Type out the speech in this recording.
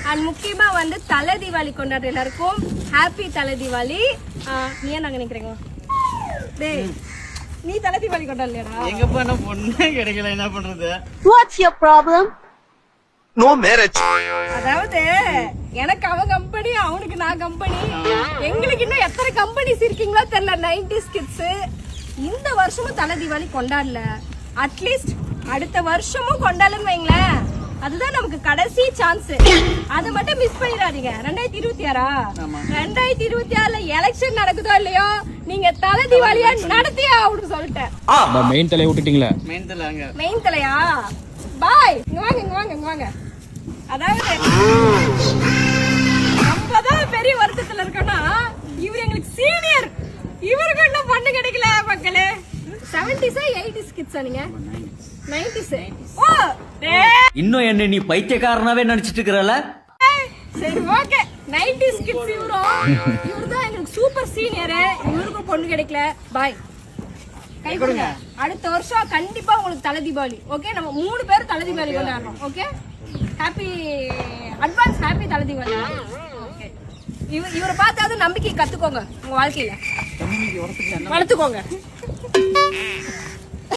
And முக்கியமா வந்து தலை தீபாவளி கொண்டாடுற எல்லாருக்கும் ஹாப்பி தலை தீபாவளி. நீ என்ன நினைக்கிறீங்க? டேய் நீ தலை தீபாவளி கொண்டாடலையாடா? எங்கப்பா நான் பொண்ணே கிடைக்கல, என்ன பண்றது? What's your problem? No marriage. அதாவது எனக்கு அவன் கம்பெனி, அவனுக்கு நான் கம்பெனி. எங்களுக்கு இன்னும் எத்தனை கம்பெனிஸ் இருக்கீங்களோ தெரியல 90s கிட்ஸ். இந்த வருஷமும் தலை தீபாவளி கொண்டாடல. அட்லீஸ்ட் அடுத்த வருஷமும் கொண்டாடலன்னு வைங்களேன், அதுதான் நமக்கு கடைசி சான்ஸ். அதை மட்டும் மிஸ் பண்ணிடாதீங்க. 2026 2026ல எலெக்ஷன் நடக்குதோ இல்லையோ, நீங்க தலை தீபாவளியா நடத்தியா அப்படின்னு சொல்லிட்டேன். மெயின் தலையை விட்டுட்டீங்களா? மெயின் தலையா? பாய், இங்க வாங்க இங்க வாங்க இங்க வாங்க. அதாவது நம்மதான் பெரிய வருத்தத்துல இருக்கோம்னா, இவர் எங்களுக்கு சீனியர், இவருக்கு என்ன பண்ண கிடைக்கல மக்களே. 70s 80s கிட்ஸா நீங்க? 90s. ஓ இன்னும் என்ன நீ பைத்தியக்காரனாவே நினைச்சிட்டு இருக்கறல? சரி ஓகே, 90s கிட்ஸ் இவர்தான் எங்களுக்கு சூப்பர் சீனியர். இவருக்கும் பொண்ணு கிடைக்கல. பாய், கை கொடுங்க. அடுத்த வருஷம் கண்டிப்பா உங்களுக்கு தலை தீபாவளி. ஓகே, நம்ம 3 பேரும் தலை தீபாவளி கொண்டாடுறோம். ஓகே, ஹாப்பி அட்வான்ஸ் ஹாப்பி தலை தீபாவளி. ஓகே, இவரை பார்த்தாவது நம்பிக்கை கத்துக்கோங்க, உங்க வாழ்க்கையில வளர்த்துக்கோங்க.